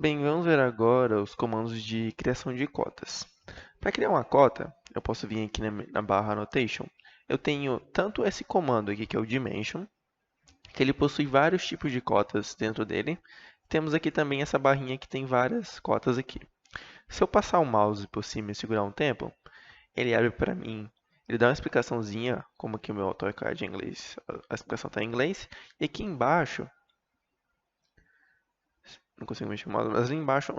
Bem, vamos ver agora os comandos de criação de cotas. Para criar uma cota, eu posso vir aqui na barra Annotation. Eu tenho tanto esse comando aqui, que é o Dimension, que ele possui vários tipos de cotas dentro dele. Temos aqui também essa barrinha que tem várias cotas aqui. Se eu passar o mouse por cima e segurar um tempo, ele abre para mim, ele dá uma explicaçãozinha, como aqui o meu AutoCAD é em inglês, a explicação está em inglês. E aqui embaixo, não consigo mexer o mouse, mas ali embaixo,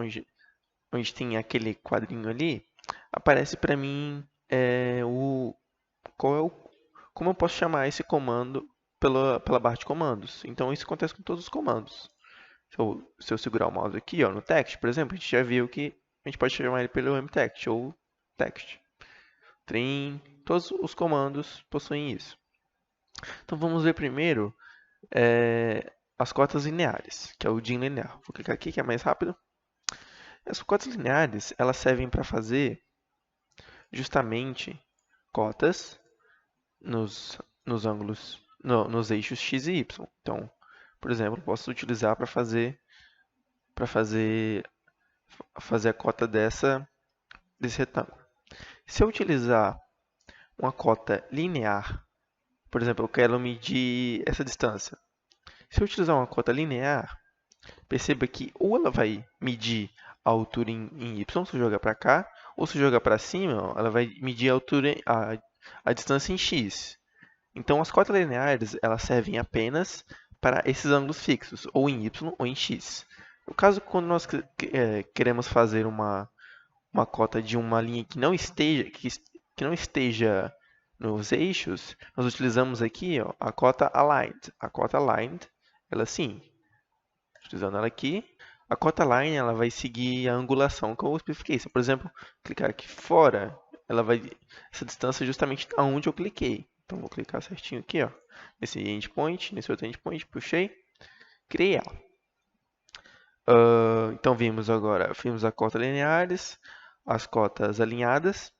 onde tem aquele quadrinho ali, aparece para mim qual é o, como eu posso chamar esse comando pela barra de comandos. Então isso acontece com todos os comandos. Se eu segurar o mouse aqui, ó, no text, por exemplo, a gente já viu que a gente pode chamar ele pelo mtext ou text. Trim, todos os comandos possuem isso. Então vamos ver primeiro as cotas lineares, que é o DIN linear. Vou clicar aqui que é mais rápido. As cotas lineares, elas servem para fazer justamente cotas nos ângulos, nos eixos x e y. Então, por exemplo, posso utilizar para fazer a cota desse retângulo. Se eu utilizar uma cota linear, por exemplo, eu quero medir essa distância. Se eu utilizar uma cota linear, perceba que ou ela vai medir a altura em y, se eu jogar para cá, ou se eu jogar para cima, ela vai medir a distância em x. Então, as cotas lineares elas servem apenas para esses ângulos fixos, ou em y ou em x. No caso, quando nós queremos fazer uma cota de uma linha que não esteja nos eixos, nós utilizamos aqui ó, a cota aligned. A cota aligned, ela sim, utilizando ela aqui, a cota line ela vai seguir a angulação que eu especifiquei. Se eu, por exemplo, clicar aqui fora, ela vai essa distância justamente aonde eu cliquei. Então vou clicar certinho aqui, ó, nesse endpoint, nesse outro endpoint, puxei, criei ela. Então vimos a cota lineares, as cotas alinhadas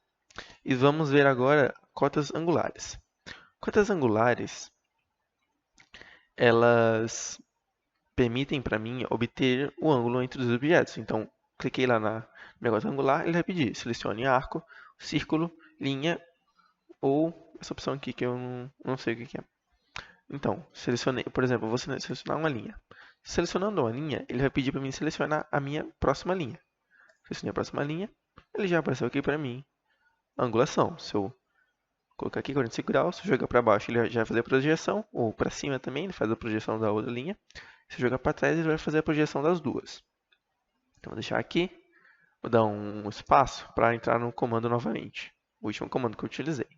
e vamos ver agora cotas angulares. Cotas angulares, elas permitem para mim obter o ângulo entre os objetos. Então, cliquei lá no negócio angular, ele vai pedir, selecione arco, círculo, linha ou essa opção aqui que eu não sei o que é. Então, selecionei, por exemplo, eu vou selecionar uma linha. Selecionando uma linha, ele vai pedir para mim selecionar a minha próxima linha. Selecionei a próxima linha, ele já apareceu aqui para mim a angulação. Se eu colocar aqui 45 graus, se eu jogar para baixo, ele já vai fazer a projeção, ou para cima também, ele faz a projeção da outra linha. Se eu jogar para trás, ele vai fazer a projeção das duas. Então, vou deixar aqui, vou dar um espaço para entrar no comando novamente, o último comando que eu utilizei.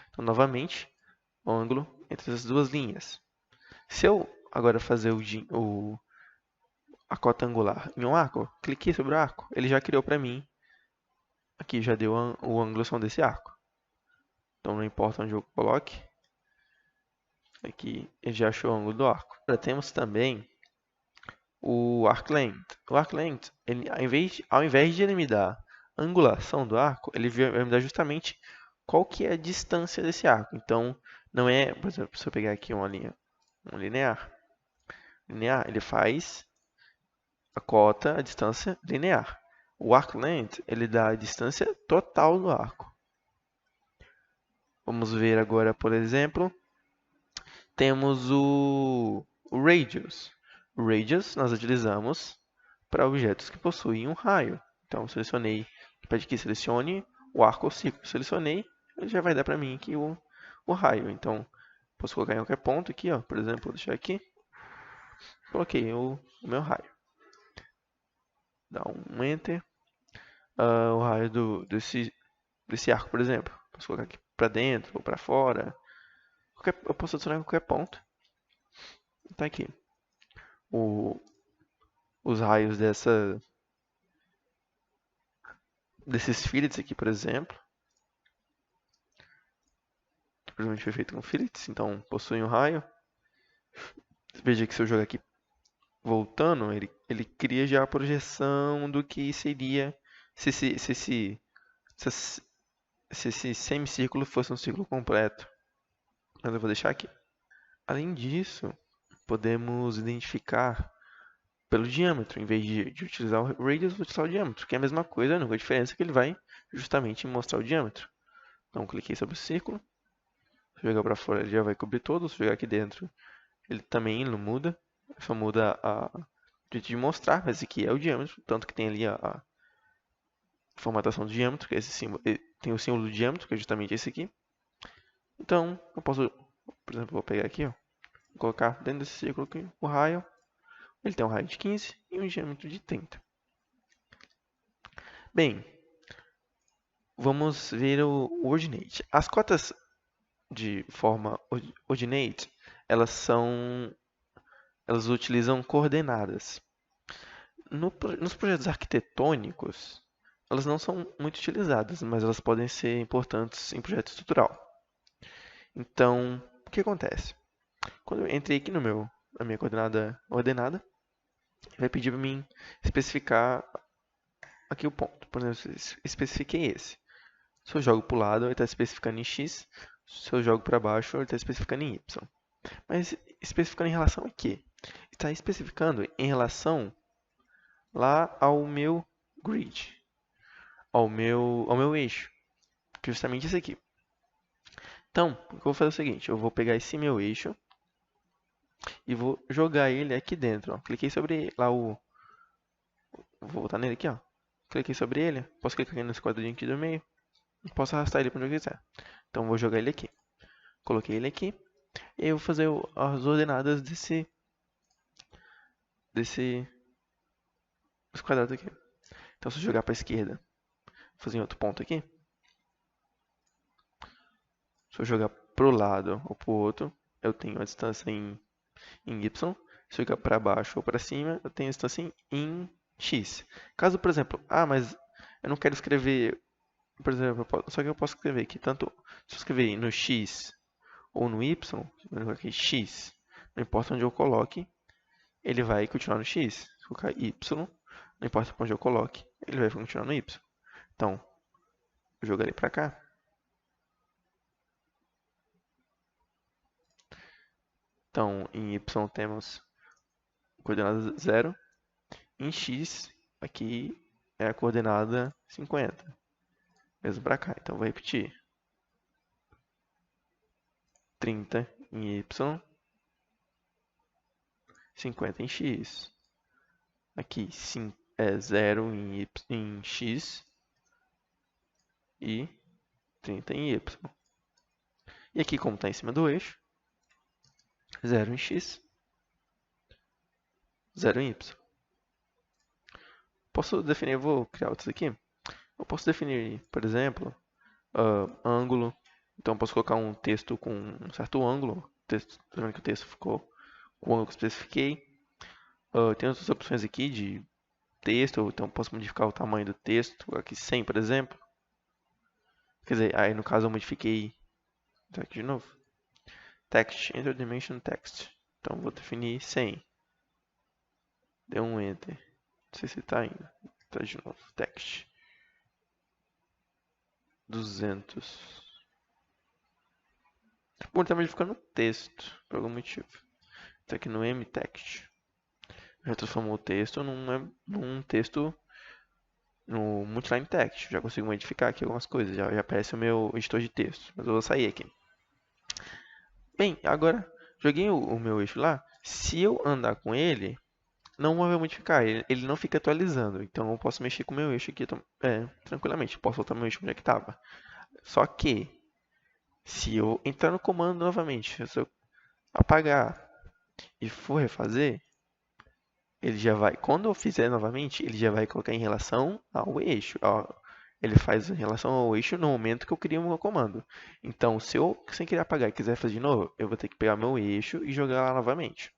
Então, novamente, o ângulo entre as duas linhas. Se eu agora fazer a cota angular em um arco, cliquei sobre o arco, ele já criou para mim, aqui já deu a angulação desse arco. Então não importa onde eu coloque, aqui ele já achou o ângulo do arco. Agora temos também o arc length. O arc length, ele, ao invés de ele me dar a angulação do arco, ele vai me dar justamente qual que é a distância desse arco. Então, não é, por exemplo, se eu pegar aqui uma linha, um linear, ele faz a cota, a distância linear. O arc length, ele dá a distância total do arco. Vamos ver agora, por exemplo, temos o radius. O radius nós utilizamos para objetos que possuem um raio. Então, selecionei, pede que selecione o arco ou círculo. Selecionei, ele já vai dar para mim aqui o raio. Então, posso colocar em qualquer ponto aqui, ó, por exemplo, vou deixar aqui. Coloquei o meu raio. Dá um Enter. O raio desse arco, por exemplo. Posso colocar aqui para dentro ou para fora. Eu posso adicionar em qualquer ponto. Tá aqui. Os raios desses fillets aqui, por exemplo. Provavelmente foi feito com fillets, então possui um raio. Veja que se eu jogar aqui voltando, ele cria já a projeção do que seria se esse semicírculo fosse um círculo completo. Mas eu vou deixar aqui. Além disso, podemos identificar pelo diâmetro. Em vez de utilizar o radius, vou utilizar o diâmetro, que é a mesma coisa, a única diferença é que ele vai justamente mostrar o diâmetro. Então, cliquei sobre o círculo. Se eu jogar para fora, ele já vai cobrir todo. Se eu jogar aqui dentro, ele também não muda. Só muda a jeito de mostrar, mas esse aqui é o diâmetro. Tanto que tem ali a formatação do diâmetro, que é esse símbolo. Tem o símbolo do diâmetro, que é justamente esse aqui. Então, eu posso, por exemplo, vou pegar aqui, ó, vou colocar dentro desse círculo aqui o raio. Ele tem um raio de 15 e um diâmetro de 30. Bem, vamos ver o ordinate. As cotas de forma ordinate, elas utilizam coordenadas. Nos projetos arquitetônicos, elas não são muito utilizadas, mas elas podem ser importantes em projeto estrutural. Então, o que acontece? Quando eu entrei aqui na minha coordenada ordenada, vai pedir para mim especificar aqui o ponto. Por exemplo, especifiquei esse. Se eu jogo para o lado, ele está especificando em x. Se eu jogo para baixo, ele está especificando em y. Mas especificando em relação a quê? Está especificando em relação lá ao meu grid, ao meu eixo, que é justamente esse aqui. Então, o que eu vou fazer é o seguinte, eu vou pegar esse meu eixo e vou jogar ele aqui dentro. Ó. Cliquei sobre lá o... Vou voltar nele aqui, ó. Cliquei sobre ele, posso clicar aqui nesse quadradinho aqui do meio e posso arrastar ele para onde eu quiser. Então, vou jogar ele aqui. Coloquei ele aqui e eu vou fazer as ordenadas desse quadrado aqui. Então, se eu jogar para a esquerda, vou fazer em outro ponto aqui. Se eu jogar pro lado ou pro outro, eu tenho a distância em y. Se eu jogar para baixo ou para cima, eu tenho a distância em x. Caso, por exemplo, mas eu não quero escrever, por exemplo, só que eu posso escrever aqui, tanto se eu escrever no x ou no y, eu vou aqui x, não importa onde eu coloque, ele vai continuar no x. Se eu colocar y, não importa onde eu coloque, ele vai continuar no y. Então, eu jogarei para cá. Então, em y temos coordenada 0. Em x, aqui é a coordenada 50. Mesmo para cá. Então, vou repetir. 30 em y. 50 em x. Aqui é 0 em x. E 30 em y. E aqui, como está em cima do eixo, 0 em x. 0 em y. Posso definir, eu vou criar outros aqui. Eu posso definir, por exemplo, ângulo. Então, eu posso colocar um texto com um certo ângulo. Tá vendo que o texto ficou com o ângulo que eu especifiquei. Tem outras opções aqui de texto. Então, eu posso modificar o tamanho do texto. Aqui 100, por exemplo. Quer dizer, aí no caso eu modifiquei. Tá aqui de novo. Text, Enter Dimension Text. Então, vou definir 100. Deu um Enter. Não sei se está indo. Tá de novo. Text. 200. Bom, ele tá modificando o texto, por algum motivo. Tá aqui no mText. Já transformou o texto num texto no multiline text. Já consigo modificar aqui algumas coisas. Já aparece o meu editor de texto. Mas eu vou sair aqui. Bem, agora joguei o meu eixo lá. Se eu andar com ele, não vai modificar. Ele não fica atualizando. Então eu posso mexer com o meu eixo aqui tranquilamente. Posso voltar meu eixo onde é que estava. Só que, se eu entrar no comando novamente, se eu apagar e for refazer, ele já vai, quando eu fizer novamente, ele já vai colocar em relação ao eixo. Ele faz em relação ao eixo no momento que eu crio o meu comando. Então, se eu, sem querer apagar e quiser fazer de novo, eu vou ter que pegar meu eixo e jogar lá novamente.